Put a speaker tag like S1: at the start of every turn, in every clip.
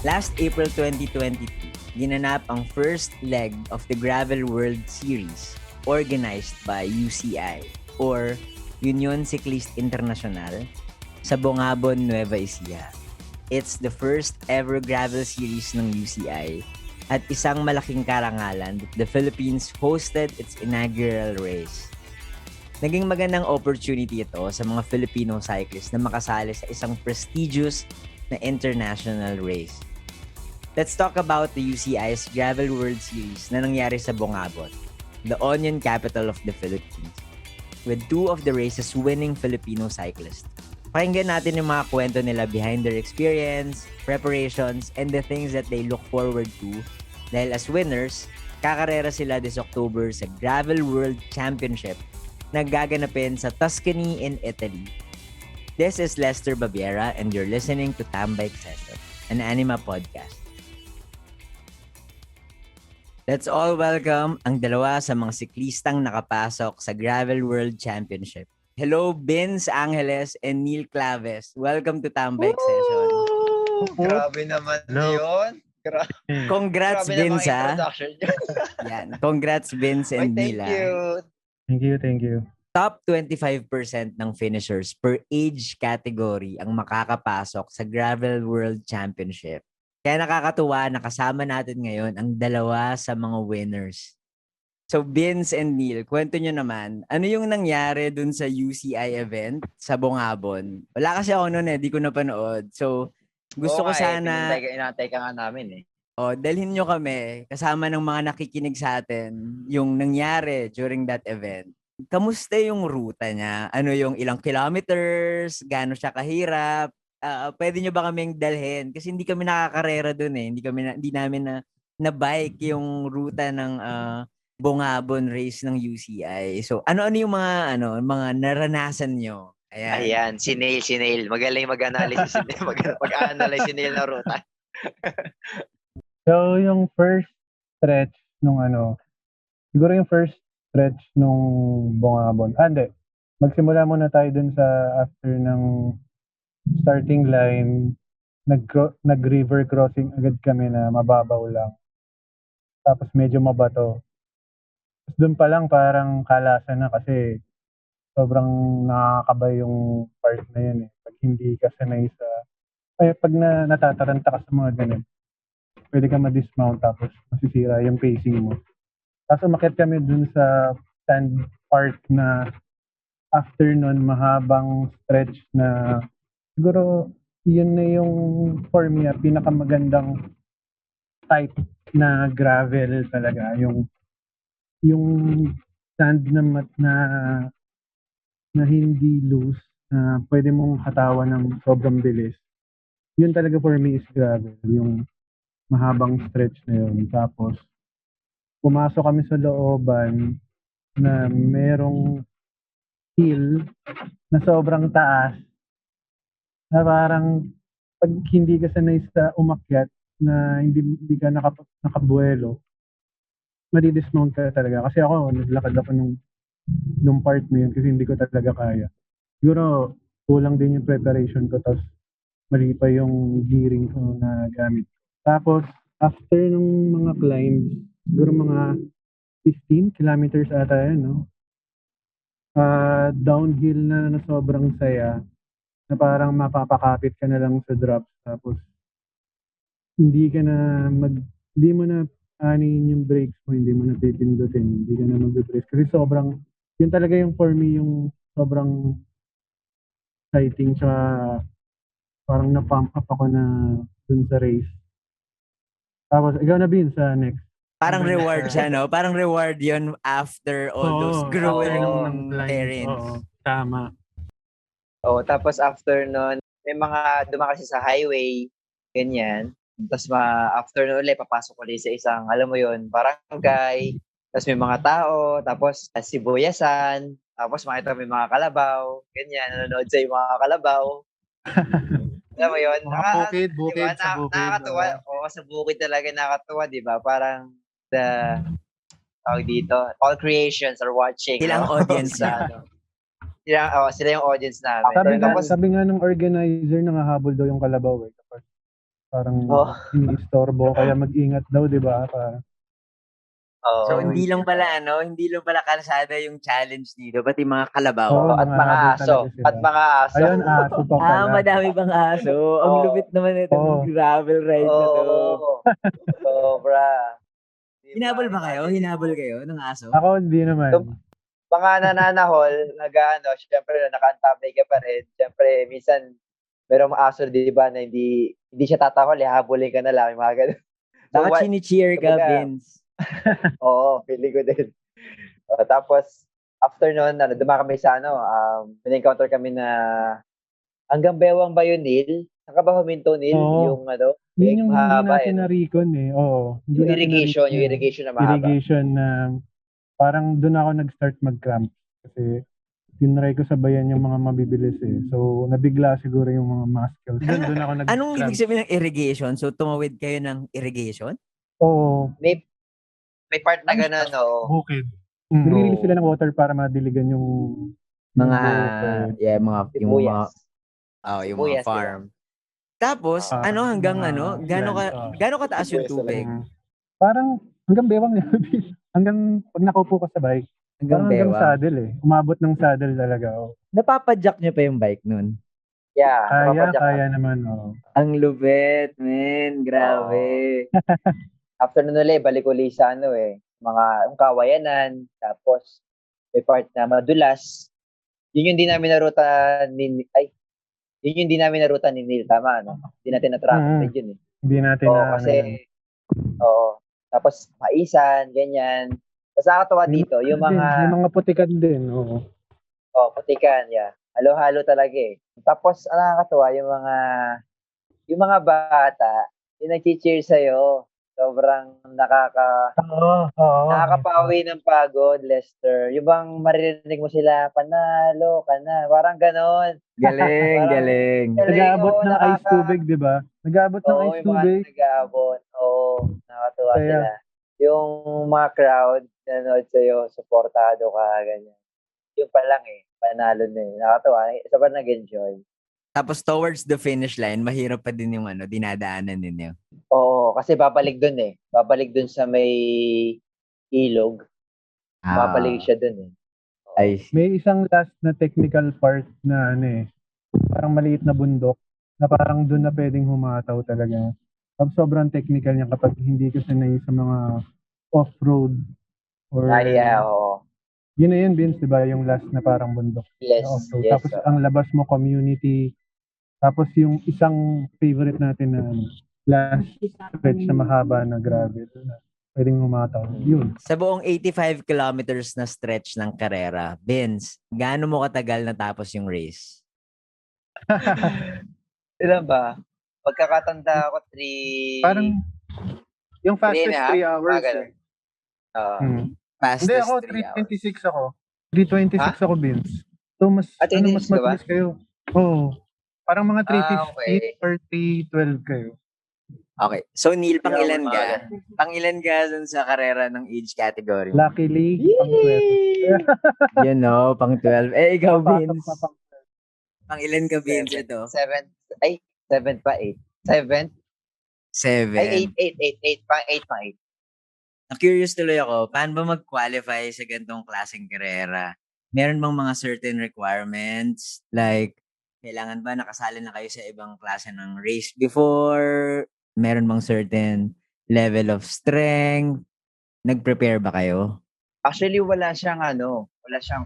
S1: Last April 2022, ginanap ang first leg of the Gravel World Series organized by UCI or Union Cicliste Internacional sa Bongabon, Nueva Ecija. It's the first ever gravel series ng UCI at isang malaking karangalan that the Philippines hosted its inaugural race. Naging magandang opportunity ito sa mga Filipino cyclists na makasali sa isang prestigious na international race. Let's talk about the UCI's Gravel World Series na nangyari sa Bongabon, the onion capital of the Philippines, with two of the race's winning Filipino cyclists. Pakinggan natin yung mga kwento nila behind their experience, preparations, and the things that they look forward to dahil as winners, kakarera sila this October sa Gravel World Championship na gaganapin sa Tuscany in Italy. This is Lester Babiera and you're listening to Tambike Session, an Anima podcast. Let's all welcome ang dalawa sa mga siklistang nakapasok sa Gravel World Championship. Hello, Vince Angeles and Neil Claves. Welcome to Tambike Session.
S2: Grabe naman yun.
S1: Congrats,
S2: Grabe
S1: Vince, ha?
S2: introduction yun.
S1: Yan. Congrats, Vince and
S2: Thank
S1: Neil.
S2: you.
S3: Thank you.
S1: Top 25% ng finishers per age category ang makakapasok sa Gravel World Championship. Kaya nakakatuwa na kasama natin ngayon ang dalawa sa mga winners. So Vince and Neil, kwento nyo naman, ano yung nangyari dun sa UCI event sa Bongabon? Wala kasi ako noon di ko napanood. So gusto ko sana...
S2: Inantay ka nga namin eh.
S1: dalhin nyo kami kasama ng mga nakikinig sa atin yung nangyari during that event. Kamusta yung ruta niya? Ano yung ilang kilometers? Gaano siya kahirap? Pwede nyo ba kaming dalhin? Kasi hindi kami nakakarera dun eh. Hindi namin na bike yung ruta ng Bongabon race ng UCI. So ano yung mga naranasan nyo?
S2: Ayan, si Neil. Magaling mag-analysis. Mag-analyze si Neil na ruta.
S3: So, yung first stretch siguro yung first stretch nung Bongabon. Hindi. Magsimula muna tayo dun sa after ng starting line, nag-river crossing agad kami na mababaw lang. Tapos medyo mabato. Tapos dun pa lang parang kalasan na kasi sobrang nakakabay yung part na yun eh. Pag hindi ka sanay sa... pag natataranta ka sa mga ganun, pwede ka ma-dismount tapos masisira yung pacing mo. Tapos umakyat kami dun sa sand part na after nun, mahabang stretch na siguro yun na yung for me pinakamagandang type na gravel talaga. Yung sand na hindi loose, na pwede mong hatawan ng sobrang bilis. Yun talaga for me is gravel. Yung mahabang stretch na yun. Tapos, pumasok kami sa looban na merong hill na sobrang taas na parang pag hindi ka sanay sa umakyat na hindi ka nakabuelo, madidismount ka talaga. Kasi ako, naglakad ako nung part na yun kasi hindi ko talaga kaya. Siguro, kulang din yung preparation ko tapos mali pa yung gearing ko na gamit. Tapos, after nung mga climbs, siguro mga 15 kilometers ata yan, no? Downhill na sobrang saya na parang mapapakapit ka na lang sa drops tapos hindi mo na anin yung brakes mo, hindi mo na pipindutin, hindi ka na mag-brace kasi sobrang, yun talaga yung for me yung sobrang exciting sa parang na-pump up ako na dun sa race. Tapos, ikaw na Bin sa next.
S1: Parang reward siya, no? Parang reward yun after all those grueling terrains.
S3: Oo, tama.
S2: Tapos after nun, may mga dumakasi sa highway, ganyan. Tapos after nun ulit, papasok ulit sa isang, alam mo yun, barangay. Tapos may mga tao, tapos sibuyasan, tapos makita may mga kalabaw, ganyan, nanonood sa mga kalabaw. Alam mo yun?
S3: Bukid
S2: diba?
S3: sa bukid.
S2: Nakakatuwa. Sa bukid talaga nakakatuwa, di ba? Parang tawag dito, all creations are watching.
S1: Silang audience
S2: sa, sila yung audience namin.
S3: Sabi nga nung organizer, nangahabol daw yung kalabaw eh. Parang
S2: Oh.
S3: iniistorbo, kaya mag-ingat daw, di ba? Parang,
S1: So,
S2: Oo.
S1: hindi lang pala kalsada yung challenge dito, pati mga kalabaw.
S3: Oo,
S2: At
S3: mga
S2: mga
S3: habol
S2: aso.
S3: talaga sila.
S2: At mga aso.
S3: Ayun, aso pa pala.
S1: Madami pang aso. Ang
S2: Oo.
S1: lupit naman itong
S3: Oo.
S1: gravel ride na to.
S2: Oo. Sobra.
S1: Hinabol ba kayo? Hinabol kayo ng aso?
S3: Ako, hindi naman.
S2: Mga nananahol, syempre nakaantabay ka pa rin. Syempre, minsan, merong aso, di ba, na hindi siya tatahol, habulin ka na lang, yung mga ganun. So,
S1: Baka chini-cheer ka,
S2: kumbaga,
S1: Vince.
S2: Oo, feeling ko din. Tapos, after nun, dumaan kami sa encounter kami na hanggang Bewang ba yun, Neil? Saan ka ba huminto, Neil?
S3: Oo.
S2: Yung
S3: Yun yung hindi
S2: mahaba,
S3: natin na-recon eh. Oo. Hindi
S2: Yung
S3: natin
S2: irrigation,
S3: na-recon
S2: yung irrigation na mahaba.
S3: Irrigation na parang doon ako nag-start mag-cramp. Kasi tinry ko sabayan yung mga mabibilis eh. So, nabigla siguro yung mga muscles. Doon ako nag-cramp.
S1: Anong ibig sabihin ng irrigation? So, tumawid kayo ng irrigation?
S3: Oo.
S2: May part na gano'n,
S3: Bukid. Nire-release sila ng water para madiligan yung
S1: Mga,
S3: bukid.
S1: yung mga,
S2: Sibuyas.
S1: yung mga
S2: Sibuyas,
S1: farm. Tapos, hanggang gaano kataas yung tubig?
S3: Parang hanggang bewang niya. Hanggang pag nakaupo ka sa bike. Hanggang saddle eh. Umabot ng saddle talaga. Oh.
S1: Napapadyak niyo pa yung bike nun?
S2: Yeah.
S3: Kaya naman. Oh.
S1: Ang lupit, men. Grabe.
S2: After nun ulit, balik uli sa yung kawayanan. Tapos, may part na madulas. Yun yung di namin naruta ni Neil. Tama, no? Hindi natin na-track yun eh.
S3: Hindi natin
S2: Tapos, maisan, ganyan. Tapos nakakatawa dito, yung
S3: mga putikan din, oo.
S2: Putikan, yeah. Halo-halo talaga eh. Tapos, nakakatawa, yung mga bata, yung nag-cheer sa'yo, sobrang nakakapawi ng pagod, Lester. Yung bang maririnig mo sila, panalo ka na, parang ganon.
S1: Galing.
S3: Nag-aabot ng ice tubig, di ba? Nag-aabot ng ice tubig.
S2: Nag-aabot. Oo, nakakatuwa sila. Yung mga crowd, nanood sa'yo, supportado ka, ganyan. Yung pa lang panalo na eh. Nakakatuwa. Sobrang nag-enjoy.
S1: Tapos towards the finish line, mahirap pa din yung dinadaanan ninyo.
S2: Oo, kasi babalik dun eh. Babalik dun sa may ilog. Babalik siya dun eh.
S3: May isang last na technical part na parang maliit na bundok na parang dun na pwedeng humataw talaga. Sobrang technical niya kapag hindi ka sanay sa mga off-road or
S2: oo.
S3: Yun na yun, Vince, di ba? Yung last na parang bundok.
S2: Yes,
S3: na off-road.
S2: yes.
S3: Tapos ang labas mo community. Tapos yung isang favorite natin na last stretch na mahaba na gravel na pwedeng humataw. Yun.
S1: Sa buong 85 kilometers na stretch ng karera, Vince, gaano mo katagal natapos yung race?
S2: Ilan ba? Pagkakatanda ko, 3...
S3: Parang yung fastest
S2: 3.5
S3: hours
S2: eh.
S1: Fastest
S3: Hindi ako, 3:26 ako. 3:26 ako, Vince. So, mas mabilis kayo. Oo. Parang mga 3:15 or 3:12 kayo.
S1: Okay. So, Neil, pangilan ka? Pangilan ka dun sa karera ng age category?
S3: Luckily, pang 12.
S1: You know, pang 12. Ikaw, Vince. Pangilan ka, Vince, ito?
S2: 7 pa, 8. 7?
S1: 7.
S2: Ay, 8. Pang 8.
S1: Na-curious tuloy ako, paano ba mag-qualify sa ganitong klaseng karera? Meron bang mga certain requirements? Like, kailangan ba nakasali na kayo sa ibang klase ng race before? Meron bang certain level of strength? Nag-prepare ba kayo?
S2: Actually, wala siyang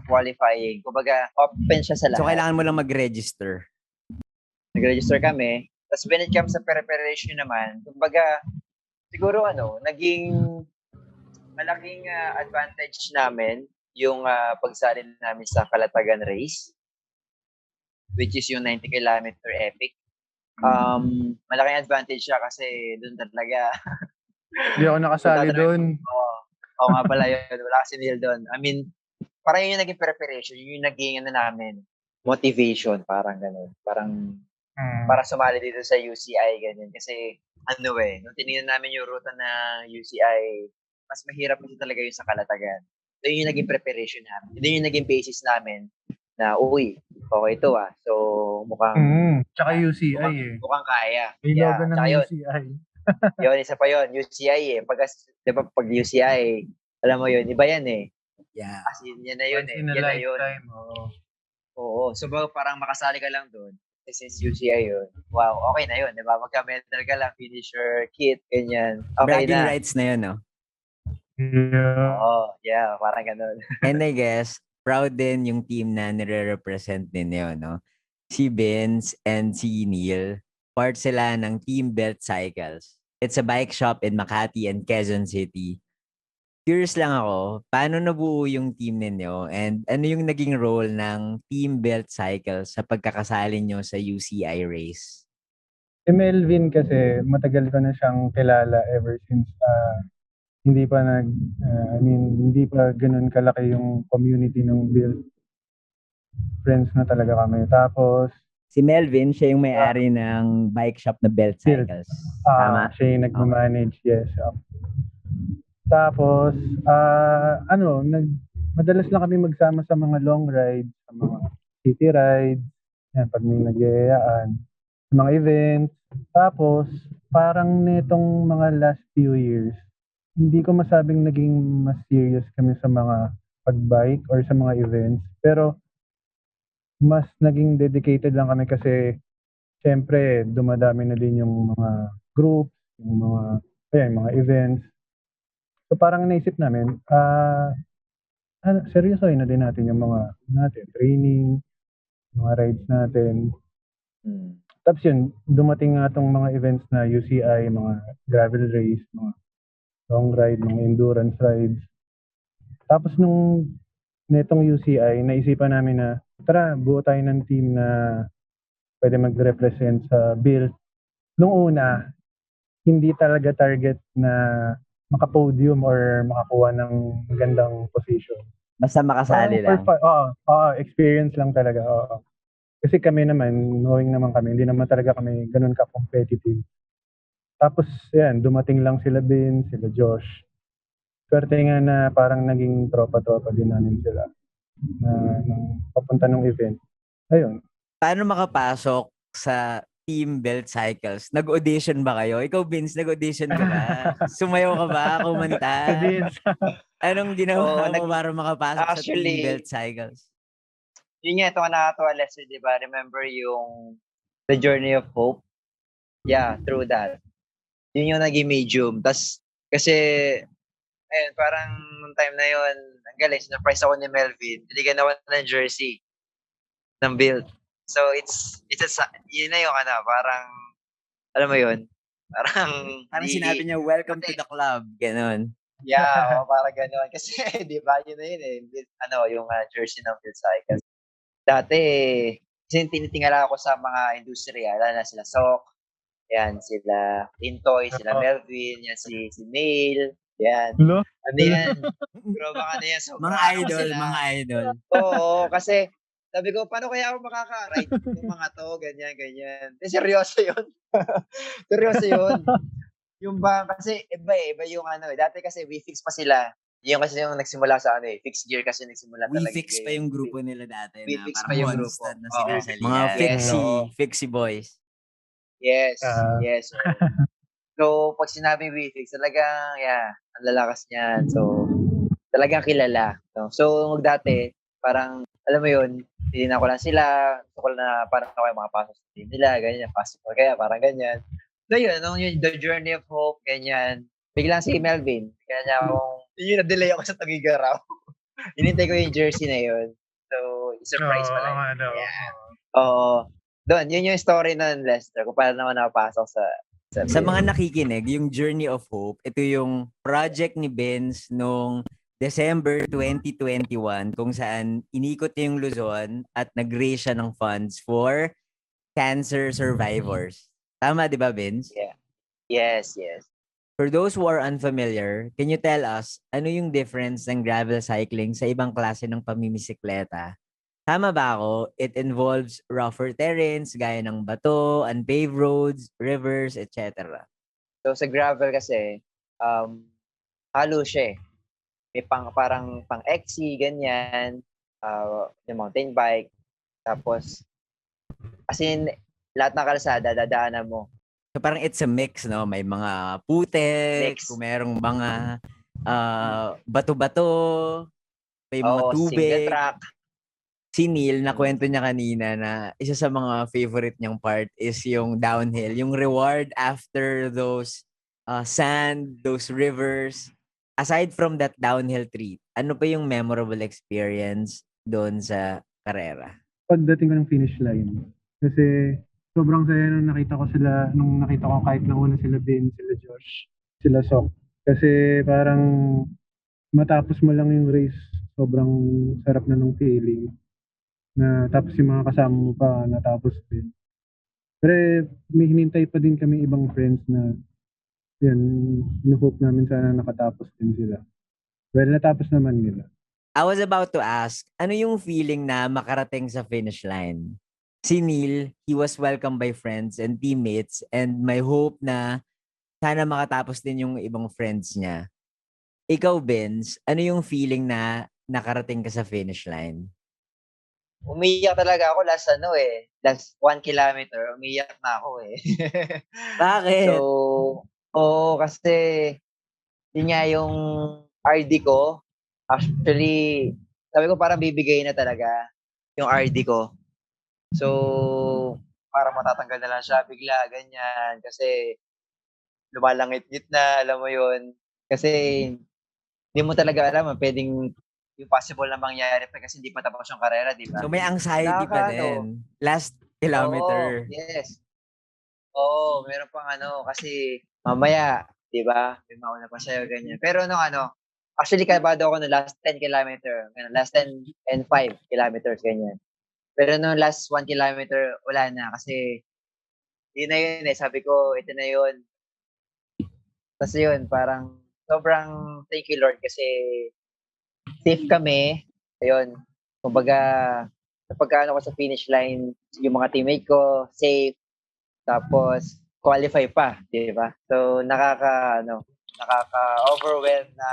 S2: qualifying. Kumbaga, open siya sa lahat.
S1: So, kailangan mo lang mag-register?
S2: Nag-register kami. Tapos, when it comes sa preparation naman, kumbaga, siguro naging malaking advantage namin yung pagsali namin sa Kalatagan race, which is yung 90 kilometer epic. Malaking advantage siya kasi doon talaga.
S3: Hindi ako nakasali doon.
S2: Oo nga pala yun. Wala kasi Neil doon. I mean, parang yun yung naging preparation. Yun yung naging namin. Motivation. Parang gano'n. Parang para sumali dito sa UCI. Ganyan. Kasi nung tinignan namin yung ruta ng UCI, mas mahirap kasi talaga yung sa Kalatagan. So yun yung naging preparation namin. Yun yung naging basis namin na, uy, okay to So, mukhang,
S3: Tsaka UCI
S2: mukhang kaya.
S3: May
S2: Yeah,
S3: logo ng
S2: tsaka yun.
S3: UCI.
S2: Yun, isa pa yun, UCI Pag, di ba, pag UCI, alam mo yun, iba yan
S1: Yeah.
S2: As in, yan na yun
S3: Once in a
S2: Yan na yun.
S3: lifetime. Oo.
S2: Oo. So, parang makasali ka lang doon. Since UCI yun. Wow, okay na yun. Di ba? Magka-medal ka lang, finish your kit, ganyan. Okay
S1: Bragging
S2: na.
S1: rights na yun, no?
S3: Yeah.
S2: Oo, yeah, parang ganun.
S1: And I guess, proud din yung team na nire-represent ninyo, no? Si Vince and si Neil, part sila ng Team Belt Cycles. It's a bike shop in Makati and Quezon City. Curious lang ako, paano nabuo yung team ninyo and ano yung naging role ng Team Belt Cycles sa pagkakasali nyo sa UCI race?
S3: Si Melvin kasi matagal ko na siyang kilala ever since hindi pa hindi pa ganun kalaki yung community ng Build. Friends na talaga kami. Tapos
S1: Si Melvin, siya yung may-ari ng bike shop na Belt
S3: Build.
S1: Cycles. Tama?
S3: Siya yung nagmamanage, yes. Tapos, madalas lang kami magsama sa mga long rides, sa mga city rides, yan, pag may nagyayayaan, sa mga events. Tapos, parang nitong mga last few years, hindi ko masabing naging mas serious kami sa mga pag-bike or sa mga events. Pero, mas naging dedicated lang kami kasi, syempre, dumadami na din yung mga groups, yung mga events. So parang naisip namin, seryosohin na din natin yung mga training, mga rides natin. Tapos yun, dumating nga tong mga events na UCI, mga gravel race, mga long ride, mga endurance rides. Tapos netong UCI, naisipan namin na, tara, buo tayo ng team na pwede mag-represent sa Build. Nung una, hindi talaga target na maka-podium or makakuha ng magandang position.
S1: Basta makasali lang.
S3: Experience lang talaga. Kasi kami naman, knowing naman kami, hindi naman talaga kami ganun ka-competitive. Tapos, yan, dumating lang sila Ben, sila Josh. Swerte nga na parang naging tropa-tropa din namin sila nung papunta ng event. Ayun.
S1: Paano makapasok sa Team Belt Cycles? Nag-audition ba kayo? Ikaw, Vince, nag-audition ka ba? Sumayaw ka ba? Kumanta?
S3: Vince.
S1: Anong ginawa mo para makapasok sa Team
S2: Actually,
S1: Belt Cycles?
S2: Yun nga, ito nga nakakatawa, Leslie, di ba? Remember yung The Journey of Hope? Yeah, through that. Yun yung naging medium. Tas, kasi, ayun, parang nung time na yun, ang galing, surprise ako ni Melvin. Binigyan naman ng jersey ng Build. So, yun na yung parang, alam mo yun, parang
S1: sinabi niya, welcome to the club. Ganon.
S2: Yeah, parang gano'n. Kasi, di ba, yun na yun yung jersey ng Build Cycles. Dati, kasi tinitingala ako sa mga industriya, lalo na sila Sok, yan, sila Intoy, sila Melvin, yan, si Neil, yan. Ano yan? Bro, baka na yan,
S1: Mga idol.
S2: Oo, kasi, sabi ko, paano kaya ako makaka-ride ng mga to, ganyan. Seryoso yun. Seryoso yun. Yung kasi, iba yung dati kasi WeFix pa sila. Yung kasi yung nagsimula sa Fixed Gear kasi nagsimula talaga.
S1: WeFix pa yung grupo nila dati.
S2: WeFix
S1: na
S2: pa yung
S1: parang
S2: grupo.
S1: na sila sa
S2: Mga
S1: Fixie Boys.
S2: Yes, yes. So, pag sinabi WeFix, talagang, ang lalakas niyan. So, talagang kilala. No? So, dati, parang, alam mo yun, tinignan ko lang sila, gusto ko na parang ako yung makapasok sa team nila, ganyan, pasok ko kaya, parang ganyan. So, yun, The Journey of Hope, ganyan. Biglang si Melvin, kaya yun, na-delay ako sa Tagigaraw. Hinintay ko yung jersey na yun. So, surprise pa lang. Oo. Doon, yun yung story ng Lester, kung paano naman nakapasok
S1: sa mga nakikinig, yung Journey of Hope, ito yung project ni Benz nung December 2021 kung saan inikot niya yung Luzon at nag-raise siya ng funds for cancer survivors. Tama, di ba, Benz?
S2: Yeah. Yes.
S1: For those who are unfamiliar, can you tell us ano yung difference ng gravel cycling sa ibang klase ng pamimisikleta? Tama ba ako? It involves rougher terrains gaya ng bato, unpaved roads, rivers, etc.
S2: So sa gravel kasi, halo siya eh. May parang pang XC, ganyan. yung mountain bike. Tapos, as in, lahat ng kalsada, dadaanan mo.
S1: So parang it's a mix, no? May mga putik,
S2: Mix.
S1: kung merong mga bato-bato, may mga
S2: Oo, single
S1: tubig.
S2: track.
S1: Si Neil, nakwento niya kanina na isa sa mga favorite niyang part is yung downhill, yung reward after those sand, those rivers. Aside from that downhill treat, ano pa yung memorable experience doon sa karera?
S3: Pagdating ko ng finish line. Kasi sobrang saya nung nakita ko kahit nauna sila Ben, sila Josh, sila Sok. Kasi parang matapos mo lang yung race, sobrang sarap na nung feeling. Na tapos yung mga kasama mo pa natapos din. Pero may hinintay pa din kami ibang friends na yan, hope namin sana nakatapos din sila. Well, natapos naman nila.
S1: I was about to ask, ano yung feeling na makarating sa finish line? Si Neil, he was welcomed by friends and teammates, and my hope na sana makatapos din yung ibang friends niya. Ikaw, Benz, ano yung feeling na nakarating ka sa finish line?
S2: Umiiyak talaga ako last 1 kilometer, umiiyak na ako eh.
S1: Bakit?
S2: So, oo, kasi yun nga yung RD ko. Actually, sabi ko parang bibigay na talaga yung RD ko. So, parang matatanggal na lang siya bigla, ganyan. Kasi lumalangit-ngit na, alam mo yun. Kasi hindi mo talaga alam, pwedeng yung possible na mangyari pa kasi hindi pa tapos yung karera, di ba?
S1: So may anxiety pa
S2: Nakakaano.
S1: din. Last
S2: Oo,
S1: kilometer.
S2: yes. Oo, meron pang kasi mamaya, 'di ba, may mauna pa sa'yo, ganyan. Pero nung actually kalmado ako no last 10 kilometer, ganun, last 10 and 5 kilometers, ganyan. Pero nung last 1 kilometer, wala na kasi yun na yun eh, sabi ko, ito na yun. Tapos yun, parang sobrang thank you Lord kasi safe kami. Ayun, kumbaga, napagkaano ko sa finish line, yung mga teammate ko, safe. Tapos qualify pa, 'di ba? So nakaka-overwhelm na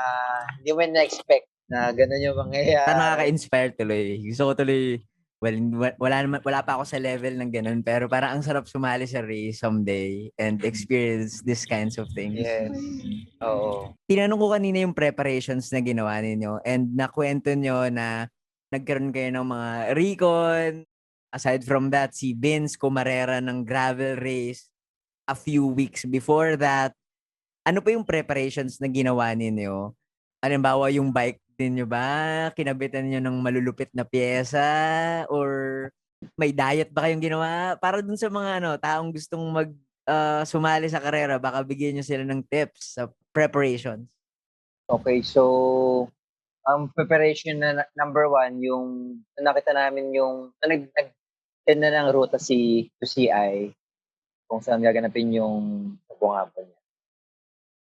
S2: hindi mo na-expect na gano'n yung
S1: Parang
S2: mangyayari.
S1: nakaka-inspire tuloy. Gusto ko tuloy, well, wala pa ako sa level ng ganun, pero parang ang sarap sumali sa race someday and experience these kinds of things.
S2: Yes. Oo.
S1: Tinanong ko kanina yung preparations na ginawa ninyo and nakwento nyo na nagkaroon kayo ng mga recon. Aside from that, si Vince kumarera ng gravel race a few weeks before that. Ano pa yung preparations na ginawa ninyo? Halimbawa, yung bike ninyo ba? Kinabitan niyo ng malulupit na pyesa? Or may diet ba kayong ginawa? Para dun sa mga taong gustong sumali sa karera, baka bigyan niyo sila ng tips sa preparations.
S2: Okay, so ang preparation na number 1 yung nakita namin yung nag-send na ng ruta si QCI kung saan gaganapin yung bungabon niya.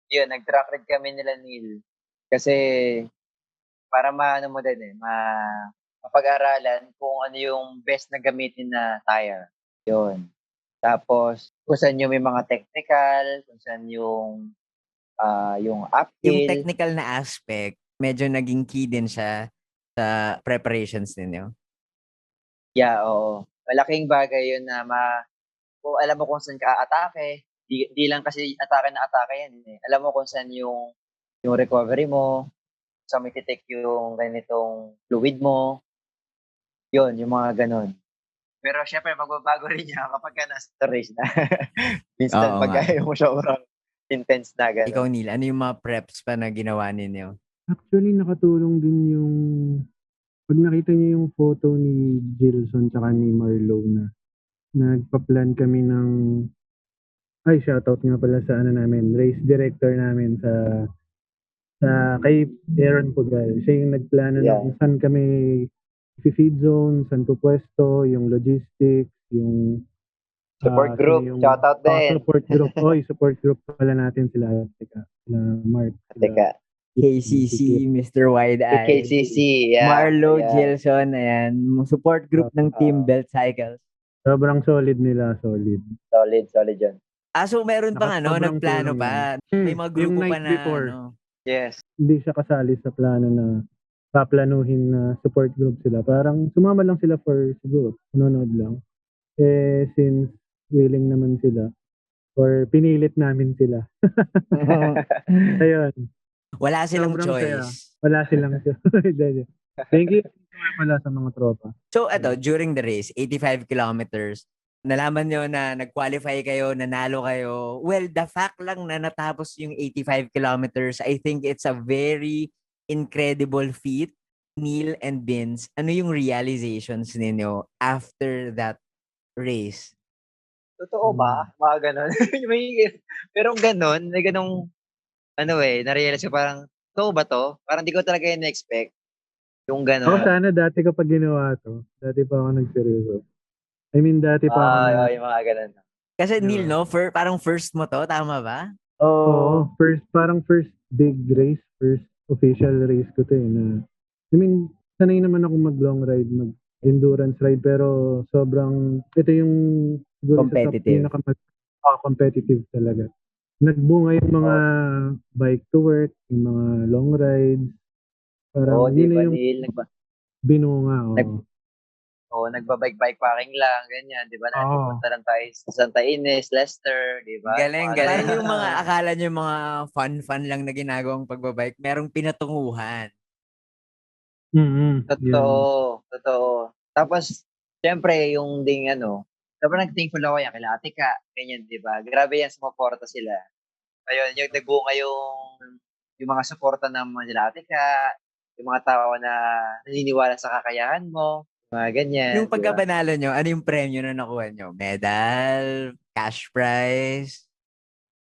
S2: Yun, nag-track read kami nila Neil kasi para maano mo din mapag-aralan kung ano yung best na gamitin na tire, yun. Tapos kung saan yung may mga technical, kung saan yung
S1: Yung
S2: uphill.
S1: technical na aspect, medyo naging key din siya sa preparations ninyo.
S2: Yeah, oo. Malaking bagay yun na kung alam mo kung saan ka aatake, di lang kasi atake na atake yan eh. Alam mo kung saan yung recovery mo, saan mo iti-take yung ganitong fluid mo, yun, yung mga gano'n. Pero siyempre magbabago rin yan kapagka nasa race na. Minsan
S1: Oo nga.
S2: pagka yung sobrang intense na
S1: Ikaw,
S2: gano'n.
S1: Neil, ano yung mga preps pa na ginawa ninyo?
S3: Actually, nakatulong din yung pag nakita niyo yung photo ni Gilson tsaka ni Marlo na nagpa-plan kami ng shoutout nga pala sa namin, race director namin sa kay Aaron Pugal. Siya yung nagplano
S2: Yeah.
S3: ng saan kami feed zone, saan pupwesto, yung logistics, yung
S2: Support
S3: sino
S2: group,
S3: yung
S2: shoutout din.
S3: support group. Support group pala natin sila Mark,
S2: Teka,
S1: KCC, Mr. Wide
S2: si
S1: Eye.
S2: KCC, yeah.
S1: Marlo,
S2: Ayan.
S1: Gilson, ayan. Support group ng Team Belt Cycles.
S3: Sobrang solid nila, solid.
S2: Solid yun.
S1: So meron pang
S3: Sobrang
S1: nagplano
S3: tulong
S1: pa.
S3: yun.
S1: May mga grupo
S3: Yung
S1: pa
S3: night
S1: na
S3: before.
S2: Yes.
S3: Hindi siya kasali sa plano na paplanuhin na support group sila. Parang sumama lang sila for siguro, manonood lang. Since willing naman sila or pinilit namin sila. Ayun,
S1: Wala silang
S3: sobrang saya.
S1: choice.
S3: Wala silang Hindi. Thank you nga pala sa mga tropa.
S1: So, during the race, 85 kilometers, nalaman nyo na nag-qualify kayo, nanalo kayo. Well, the fact lang na natapos yung 85 kilometers, I think it's a very incredible feat. Neil and Vince, ano yung realizations ninyo after that race?
S2: Totoo ba? Mga ganon. Pero ganon, may ganong, na-realize ko parang, totoo ba to? Parang di ko talaga yun na-expect. Yung
S3: Ako
S2: ganon.
S3: sana dati kapag ginawa to, dati pa ako nagseryoso. I mean, dati pa ako
S2: Yung mga ganon.
S1: Kasi
S3: Diba?
S1: Neil, no? Parang first mo to, tama ba?
S3: Oo, parang first big race, first official race ko to na, I mean, sanay naman ako mag-long ride, mag-endurance ride, pero sobrang, ito yung siguro
S1: Competitive.
S3: competitive talaga. Nagbunga yung mga bike to work, yung mga long rides, parang
S2: di
S3: yun
S2: ba,
S3: na yung
S2: Neil?
S3: binunga.
S2: Nagbabike packing lang, ganyan, di ba? Pupunta lang tayo sa Santa Ines, Leicester, di ba?
S1: Galing.
S2: Ganun.
S1: Yung mga akala nyo mga fun lang na ginagawang pagbabike, merong pinatunguhan.
S2: Totoo. Tapos, syempre, yung ding sobrang nag-thankful ako yan, kila Ate Ka, ganyan, di ba? Grabe yan, sumuporta sila. Ayun, yung nagbunga yung mga suporta ng mga nila Ate Ka, yung mga tao na naniniwala sa kakayahan mo, mga ganyan.
S1: Yung pagkapanalo nyo, ano yung premyo na nakuha nyo? Medal? Cash prize?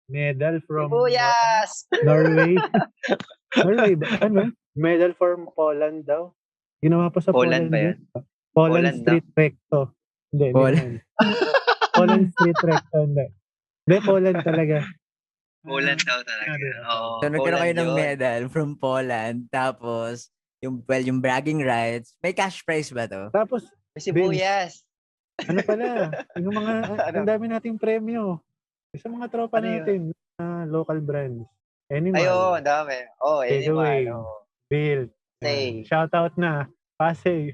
S3: Medal from
S2: Sibuyas!
S3: Norway. Norway ba? Ano? Medal from Poland daw. Ginawa pa sa
S2: Poland ba yun?
S3: Poland Street Recto. Hindi naman. Poland Street Recto, hindi. Hindi, Poland talaga.
S2: Poland daw talaga. Oo.
S1: So, nagkaroon kayo ng medal from Poland. Tapos, yung bragging rights. May cash prize ba to?
S3: Tapos,
S2: sibuyas.
S3: Ano pala? Yung mga, ang dami nating premyo. Sa mga tropa natin, local brands. Animal.
S2: Ayun, dami. Animal.
S3: Build. Shoutout na. Pasay.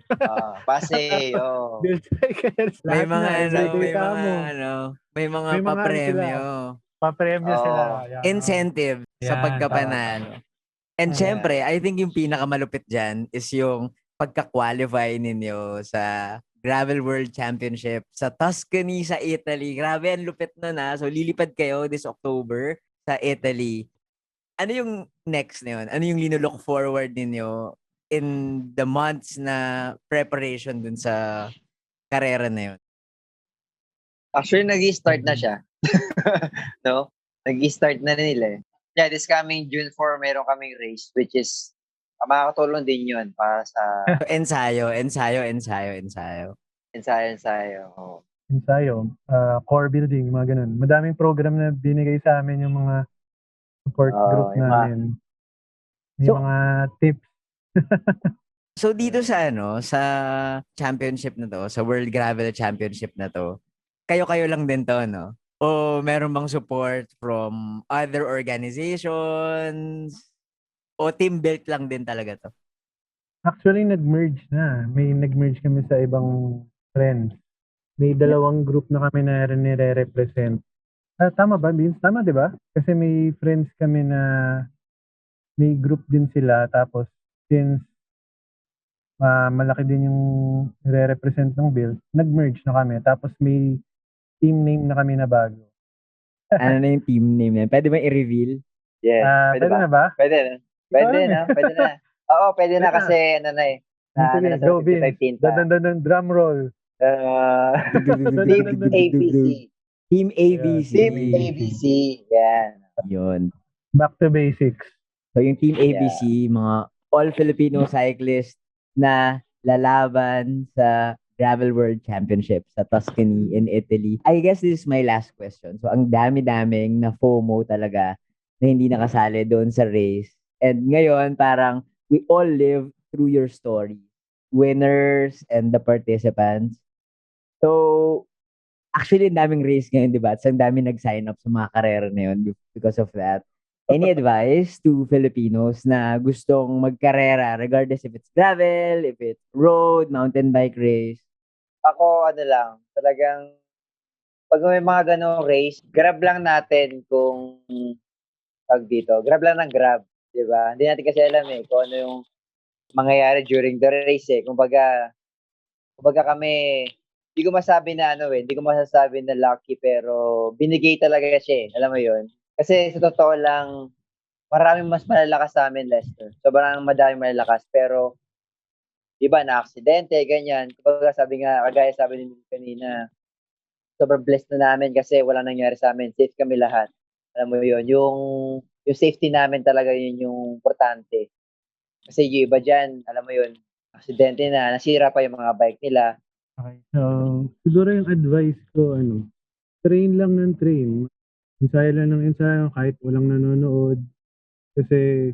S3: Pasay. Build Bikers.
S1: May mga papremyo.
S3: Papremyo sila.
S1: Incentive sa pagkapanalo. And syempre, I think yung pinakamalupit dyan is yung pagka-qualify ninyo sa Gravel World Championship sa Tuscany, sa Italy. Grabe, ang lupit na na. So, lilipad kayo this October sa Italy. Ano yung next na yun? Ano yung linulook forward ninyo in the months na preparation dun sa karera na yun?
S2: Actually, nag-i-start na siya. No? Nag-i-start na nila eh. Yeah, this coming June 4, meron kaming race, which is, makakatulong din yun para sa...
S1: Ensayo.
S2: Oh.
S3: Ensayo, core building, mga ganun. Madaming program na binigay sa amin yung mga support group namin. May mga tips.
S1: So dito sa sa championship na to, sa World Gravel Championship na to, kayo-kayo lang din to, no? O meron bang support from other organizations? O team built lang din talaga to?
S3: Actually, nag-merge na. May nag-merge kami sa ibang friends. May dalawang group na kami na nire-represent. Tama ba, Vince? Tama, di ba? Kasi may friends kami na may group din sila. Tapos, since malaki din yung nire-represent ng build, nag-merge na kami. Tapos, may team name na kami na bago.
S1: Ano na yung team name na? Pwede ba i-reveal?
S2: Yes.
S3: Pwede na ba?
S2: Pwede na. Oo, pwede na kasi
S3: Sige, go, Vince. Drum roll.
S2: Team
S1: ABC.
S2: Team ABC. Yan.
S1: Yun.
S3: Back to basics.
S1: So yung Team ABC, mga all Filipino cyclists na lalaban sa Gravel World Championship sa Tuscany in Italy. I guess this is my last question. So ang dami-daming na FOMO talaga na hindi nakasali doon sa race. And ngayon parang we all live through your story. Winners and the participants. So actually, ang daming race ngayon, di ba? At ang daming nag-sign up sa mga karera na yun because of that. Any advice to Filipinos na gustong magkarera regardless if it's gravel, if it's road, mountain bike race?
S2: Ako, ano lang, talagang pag may mga ganong race, grab lang natin kung tag dito. Grab lang ng grab, di ba? Hindi natin kasi alam kung ano yung mangyayari during the race Kumbaga kami, hindi ko masabi na hindi ko masasabi na lucky pero binigay talaga siya alam mo yun? Kasi sa totoo lang, maraming mas malalakas sa amin, Lester. Sobrang madaming malalakas pero iba na aksidente, ganyan. Kumbaga kagaya sabi ni kanina, sobrang blessed na namin kasi walang nangyari sa amin. Safe kami lahat. Alam mo yun, yung safety namin talaga yun yung importante. Kasi yung iba dyan, alam mo yun, aksidente na, nasira pa yung mga bike nila.
S3: Okay. So, siguro yung advice ko, train lang ng train. Ensayo lang ng ensayo kahit walang nanonood. Kasi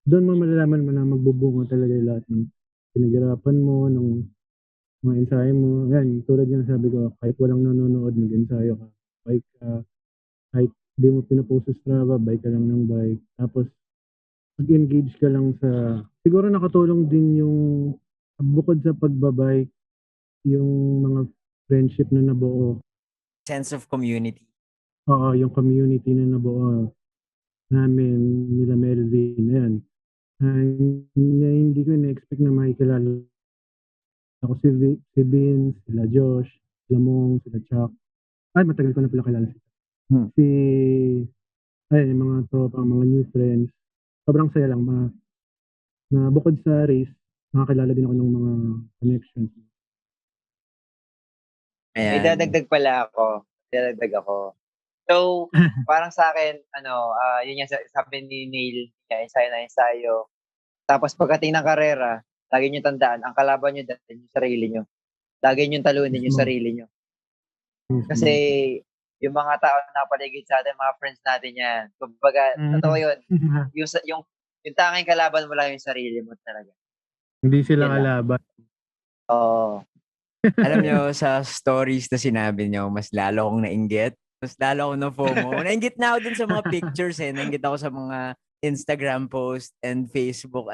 S3: doon mo malalaman mo na magbubunga talaga yung lahat ng pinaghirapan mo, ng mga ensayo mo. Yan, tulad yung sabi ko, kahit walang nanonood, mag-ensayo ka. Bike ka. Kahit di mo pinapost sa Strava, bike ka lang ng bike. Tapos, mag-engage ka lang sa... Siguro nakatulong din yung bukod sa pagbabike, yung mga friendship na nabuo.
S1: Sense of community.
S3: Oo, yung community na nabuo namin, nila Melvin, ayan. Na hindi ko na-expect na makikilala ako si Vince, sila Josh, sila Mong, sila Chuck. Ay, matagal ko na pala kilala si ayun, yung mga tropa, mga new friends. Sobrang saya lang na bukod sa race, nakakilala din ako ng mga connections.
S2: May
S1: Ayan.
S2: dadagdag ako. So, parang sa akin, yun yung sabi ni Neil, ensayo. Tapos pagdating ng karera, lagi nyo tandaan, ang kalaban nyo dati yung sarili nyo. Lagi nyo talunin yung sarili nyo. Kasi yung mga tao na paligid sa atin, mga friends natin yan. Kumbaga, totoo yun. Yung tanging kalaban mo lang yung sarili mo talaga.
S3: Hindi sila
S2: Yan lang.
S3: kalaban.
S2: Oo.
S1: Alam nyo, sa stories na sinabi nyo, mas lalo akong nainggit. Mas lalo akong na-FOMO. Nainggit na ako dun sa mga pictures Nainggit ako sa mga Instagram post and Facebook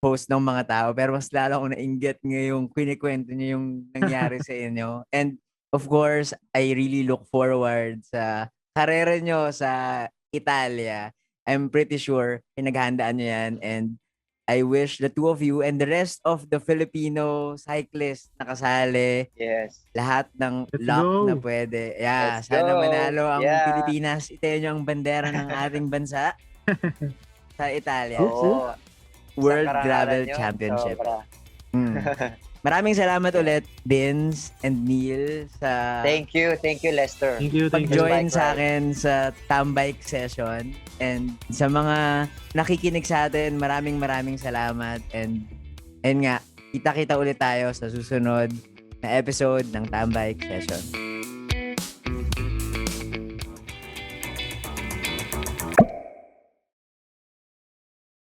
S1: post ng mga tao. Pero mas lalo akong nainggit ngayong kwento nyo yung nangyari sa inyo. And of course, I really look forward sa karera nyo sa Italia. I'm pretty sure pinaghandaan nyo yan. And I wish the two of you and the rest of the Filipino cyclists na kasali,
S2: Yes.
S1: lahat ng
S3: Let's
S1: luck
S3: go.
S1: na pwede. Yeah,
S2: Let's
S1: sana
S2: go.
S1: manalo ang
S2: Yeah.
S1: Pilipinas. Itayo ang bandera ng ating bansa sa Italia.
S2: Oo.
S1: World
S2: Sa karangalan
S1: Gravel
S2: nyo,
S1: Championship.
S2: sobra.
S1: Maraming salamat ulit, Vince and Neil, sa
S2: Thank you, Lester.
S3: Thank you.
S1: pag-join
S2: Bike
S1: sa
S2: ride.
S1: akin sa Tambike session. And sa mga nakikinig sa atin, maraming salamat. And nga, kita-kita ulit tayo sa susunod na episode ng Tambike session.